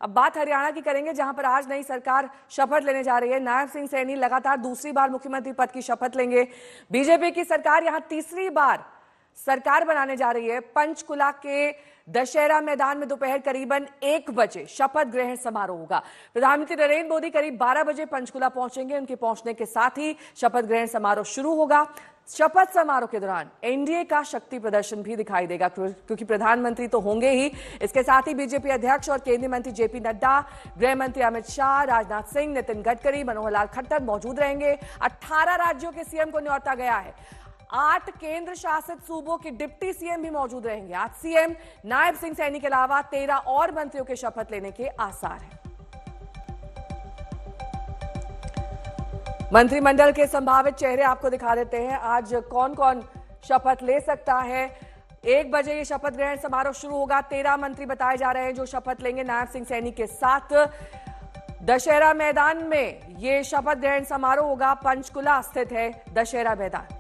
अब बात हरियाणा की करेंगे, जहां पर आज नई सरकार शपथ लेने जा रही है। नायब सिंह सैनी लगातार दूसरी बार मुख्यमंत्री पद की शपथ लेंगे। बीजेपी की सरकार यहां तीसरी बार सरकार बनाने जा रही है। पंचकुला के दशहरा मैदान में दोपहर करीबन 1 बजे शपथ ग्रहण समारोह होगा। प्रधानमंत्री नरेंद्र मोदी करीब 12 बजे पंचकुला पहुंचेंगे। उनके पहुंचने के साथ ही शपथ ग्रहण समारोह शुरू होगा। शपथ समारोह के दौरान एनडीए का शक्ति प्रदर्शन भी दिखाई देगा, क्योंकि प्रधानमंत्री तो होंगे ही, इसके साथ ही बीजेपी अध्यक्ष और केंद्रीय मंत्री जेपी नड्डा, गृह मंत्री अमित शाह, राजनाथ सिंह, नितिन गडकरी, मनोहर लाल खट्टर मौजूद रहेंगे। 18 राज्यों के सीएम को न्यौता गया है। 8 केंद्र शासित सूबों के डिप्टी सीएम भी मौजूद रहेंगे। आज सीएम नायब सिंह सैनी के अलावा 13 और मंत्रियों के शपथ लेने के आसार हैं। मंत्रिमंडल के संभावित चेहरे आपको दिखा देते हैं। आज कौन कौन शपथ ले सकता है। 1 बजे ये शपथ ग्रहण समारोह शुरू होगा। 13 मंत्री बताए जा रहे हैं जो शपथ लेंगे नायब सिंह सैनी के साथ। दशहरा मैदान में ये शपथ ग्रहण समारोह होगा। पंचकुला स्थित है दशहरा मैदान।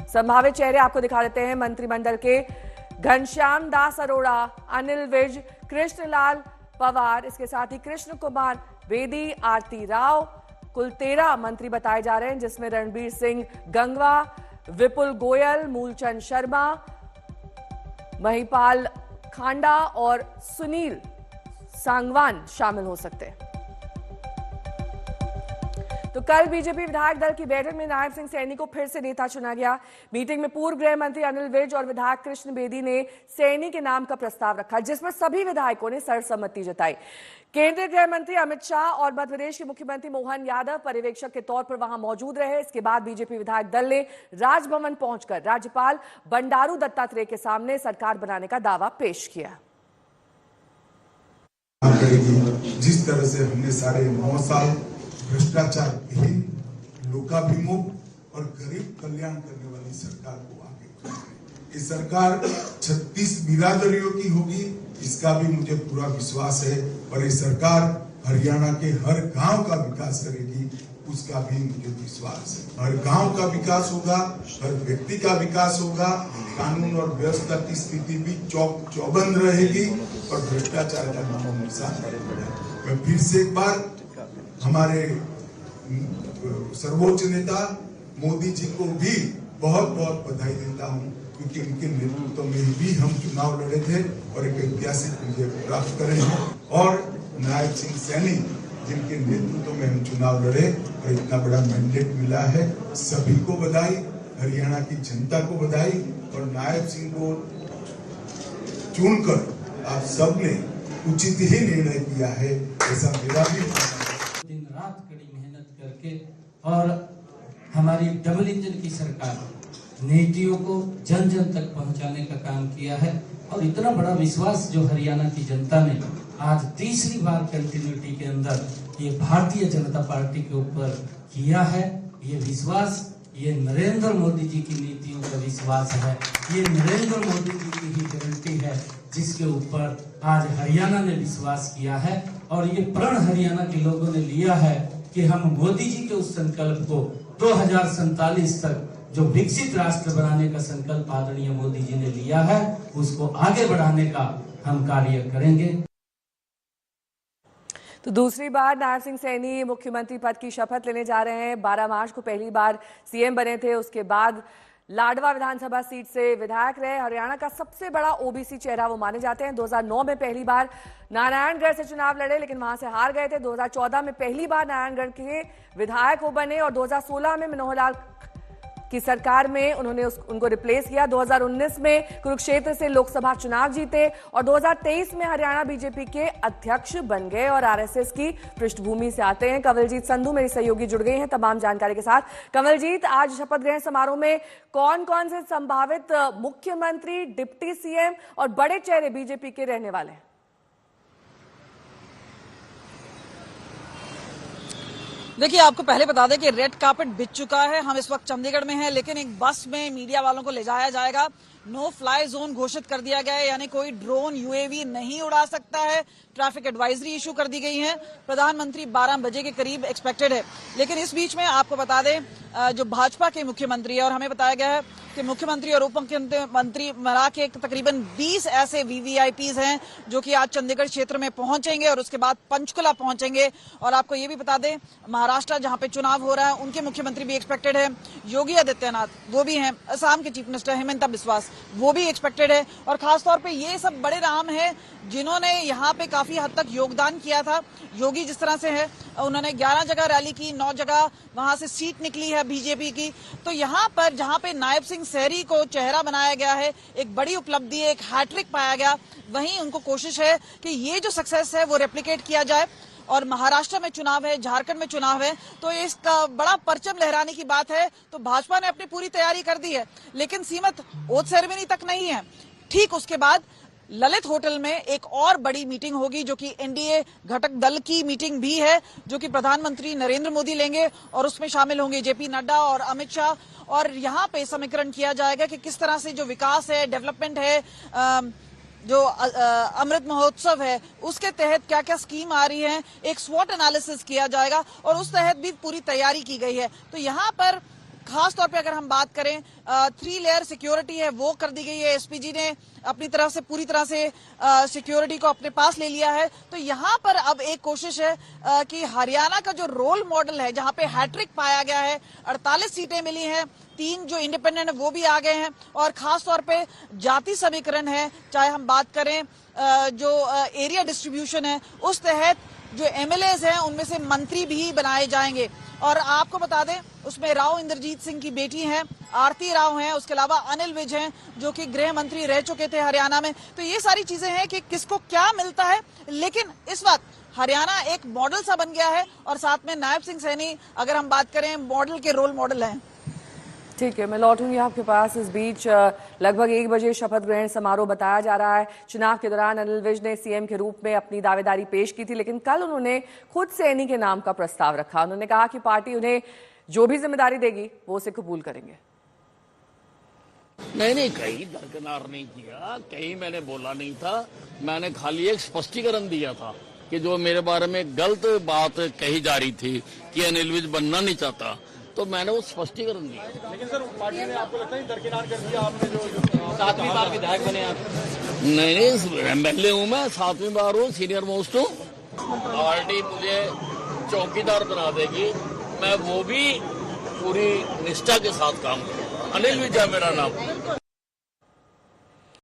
संभावित चेहरे आपको दिखा देते हैं मंत्रिमंडल के। घनश्याम दास अरोड़ा, अनिल विज, कृष्णलाल पवार, इसके साथ ही कृष्ण कुमार बेदी, आरती राव, कुल 13 मंत्री बताए जा रहे हैं, जिसमें रणबीर सिंह गंगवा, विपुल गोयल, मूलचंद शर्मा, महिपाल खांडा और सुनील सांगवान शामिल हो सकते हैं। तो कल बीजेपी विधायक दल की बैठक में नायब सिंह सैनी को फिर से नेता चुना गया। मीटिंग में पूर्व गृह मंत्री अनिल विज और विधायक कृष्ण बेदी ने सैनी के नाम का प्रस्ताव रखा, जिसमें सभी विधायकों ने सर्वसम्मति जताई। केंद्रीय गृह मंत्री अमित शाह और मध्य प्रदेश के मुख्यमंत्री मोहन यादव पर्यवेक्षक के तौर पर वहां मौजूद रहे। इसके बाद बीजेपी विधायक दल ने राजभवन पहुंचकर राज्यपाल बंडारू दत्तात्रेय के सामने सरकार बनाने का दावा पेश किया। जिस तरह से हमने साढ़े 9 साल भ्रष्टाचार विहीन, लोकाभिमुख और गरीब कल्याण करने वाली सरकार को आगे बढ़ाएं। ये सरकार 36 बिरादरियों की होगी, इसका भी मुझे पूरा विश्वास है। और ये सरकार हरियाणा के हर गांव का विकास करेगी, उसका भी मुझे विश्वास है। हर गांव का विकास होगा, हर व्यक्ति का विकास होगा, कानून और व्यवस्था की स्थिति भी चौबंद रहेगी और भ्रष्टाचार का नामो निशान रहेगा। मैं फिर से एक बार हमारे सर्वोच्च नेता मोदी जी को भी बहुत बहुत बधाई देता हूं, क्योंकि उनके नेतृत्व में भी हम चुनाव लड़े थे और एक ऐतिहासिक विजय प्राप्त करे हैं। और नायब सिंह सैनी जिनके नेतृत्व में हम चुनाव लड़े और इतना बड़ा मैंडेट मिला है, सभी को बधाई, हरियाणा की जनता को बधाई। और नायब सिंह को चुनकर आप सबने उचित ही निर्णय किया है, ऐसा मेरा भी। दिन रात कड़ी मेहनत करके और हमारी डबल इंजन की सरकार नीतियों को जन जन तक पहुंचाने का काम किया है। और इतना बड़ा विश्वास जो हरियाणा की जनता ने आज तीसरी बार कंटिन्यूटी के अंदर ये भारतीय जनता पार्टी के ऊपर किया है, ये विश्वास ये नरेंद्र मोदी जी की नीतियों का विश्वास है। ये नरेंद्र मोदी जी की ही गारंटी है, जिसके ऊपर आज हरियाणा ने विश्वास किया है। और ये प्रण हरियाणा के लोगों ने लिया है कि हम मोदी जी के उस संकल्प को 2047 तक जो विकसित राष्ट्र बनाने का संकल्प आदरणीय मोदी जी ने लिया है, उसको आगे बढ़ाने का हम कार्य करेंगे। तो दूसरी बार नायब सिंह सैनी मुख्यमंत्री पद की शपथ लेने जा रहे हैं। 12 मार्च को पहली बार सीएम बने थे, उसके बाद लाडवा विधानसभा सीट से विधायक रहे। हरियाणा का सबसे बड़ा ओबीसी चेहरा वो माने जाते हैं। 2009 में पहली बार नारायणगढ़ से चुनाव लड़े, लेकिन वहां से हार गए थे। 2014 में पहली बार नारायणगढ़ के विधायक वो बने और 2016 में मनोहर लाल की सरकार में उन्होंने उनको रिप्लेस किया। 2019 में कुरुक्षेत्र से लोकसभा चुनाव जीते और 2023 में हरियाणा बीजेपी के अध्यक्ष बन गए और आरएसएस की पृष्ठभूमि से आते हैं। कंवलजीत संधू मेरी सहयोगी जुड़ गई हैं तमाम जानकारी के साथ। कंवलजीत, आज शपथ ग्रहण समारोह में कौन कौन से संभावित मुख्यमंत्री, डिप्टी सीएम और बड़े चेहरे बीजेपी के रहने वाले हैं? देखिए, आपको पहले बता दें कि रेड कार्पेट बिछ चुका है। हम इस वक्त चंडीगढ़ में हैं, लेकिन एक बस में मीडिया वालों को ले जाया जाएगा नो फ्लाई जोन घोषित कर दिया गया है, यानी कोई ड्रोन यूएवी नहीं उड़ा सकता है। ट्रैफिक एडवाइजरी इशू कर दी गई है। प्रधानमंत्री 12 बजे के करीब एक्सपेक्टेड है। लेकिन इस बीच में आपको बता दें, जो भाजपा के मुख्यमंत्री है, और हमें बताया गया है कि मुख्यमंत्री और उप मुख्यमंत्री मिला के तकरीबन 20 ऐसे वीवीआईपीज हैं जो कि आज चंडीगढ़ क्षेत्र में पहुंचेंगे और उसके बाद पंचकुला पहुंचेंगे। और आपको ये भी बता दें, महाराष्ट्र जहां पे चुनाव हो रहा है, उनके मुख्यमंत्री भी एक्सपेक्टेड है। योगी आदित्यनाथ वो भी हैं, असम के चीफ मिनिस्टर हेमंत बिस्वा वो भी एक्सपेक्टेड है। और खासतौर पे ये सब बड़े नाम हैं जिन्होंने यहाँ पे काफी हद तक योगदान किया था। योगी जिस तरह से है, उन्होंने 11 जगह रैली की, 9 जगह वहां से सीट निकली है बीजेपी की। तो यहाँ पर जहाँ पे नायब सिंह सहरी को चेहरा बनाया गया है, एक बड़ी उपलब्धि, एक हैट्रिक पाया गया, वहीं उनको कोशिश है कि ये जो सक्सेस है वो रेप्लिकेट किया जाए। और महाराष्ट्र में चुनाव है, झारखंड में चुनाव है, तो इसका बड़ा परचम लहराने की बात है। तो भाजपा ने अपनी पूरी तैयारी कर दी है, लेकिन सीमित ओथ सेरेमनी तक नहीं है। ठीक उसके बाद ललित होटल में एक और बड़ी मीटिंग होगी, जो कि एनडीए घटक दल की मीटिंग भी है, जो कि प्रधानमंत्री नरेंद्र मोदी लेंगे और उसमें शामिल होंगे जेपी नड्डा और अमित शाह। और यहाँ पे समीकरण किया जाएगा कि किस तरह से जो विकास है, डेवलपमेंट है, जो अमृत महोत्सव है, उसके तहत क्या क्या स्कीम आ रही है, एक स्वॉट एनालिसिस किया जाएगा और उस तहत भी पूरी तैयारी की गई है। तो यहाँ पर खास तौर पे अगर हम बात करें, 3 लेयर सिक्योरिटी है वो कर दी गई है। एसपीजी ने अपनी तरफ से पूरी तरह से सिक्योरिटी को अपने पास ले लिया है। तो यहाँ पर अब एक कोशिश है कि हरियाणा का जो रोल मॉडल है, जहाँ पे हैट्रिक पाया गया है, 48 सीटें मिली हैं, 3 जो इंडिपेंडेंट है वो भी आ गए हैं। और खास तौर पे जाति समीकरण है, चाहे हम बात करें जो एरिया डिस्ट्रीब्यूशन है, उस तहत जो एमएलएज हैं उनमें से मंत्री भी बनाए जाएंगे। और आपको बता दें, उसमें राव इंद्रजीत सिंह की बेटी हैं, आरती राव हैं, उसके अलावा अनिल विज हैं जो कि गृह मंत्री रह चुके थे हरियाणा में। तो ये सारी चीजें हैं कि किसको क्या मिलता है। लेकिन इस वक्त हरियाणा एक मॉडल सा बन गया है और साथ में नायब सिंह सैनी, अगर हम बात करें, मॉडल के रोल मॉडल हैं। ठीक है, मैं लौटूंगी आपके पास। इस बीच लगभग 1 बजे शपथ ग्रहण समारोह बताया जा रहा है। चुनाव के दौरान अनिल विज ने सीएम के रूप में अपनी दावेदारी पेश की थी, लेकिन कल उन्होंने खुद सैनी के नाम का प्रस्ताव रखा। उन्होंने कहा कि पार्टी उन्हें जो भी जिम्मेदारी देगी वो उसे कबूल करेंगे। नहीं, कहीं दरकिनार नहीं किया, कहीं मैंने बोला नहीं था। मैंने खाली एक स्पष्टीकरण दिया था कि जो मेरे बारे में गलत बात कही जा रही थी कि अनिल विज बनना नहीं चाहता, तो मैंने वो स्पष्टीकरण दिया। लेकिन सर, पार्टी ने आपको लगता है दरकिनार कर दिया? आपने जो 7वीं बार विधायक बने आप? नहीं, एमएलए हूँ मैं, 7वीं बार हूँ, सीनियर मोस्ट हूँ। पार्टी मुझे चौकीदार बना देगी, मैं वो भी पूरी निष्ठा के साथ काम करूँगा। अनिल विज है मेरा नाम।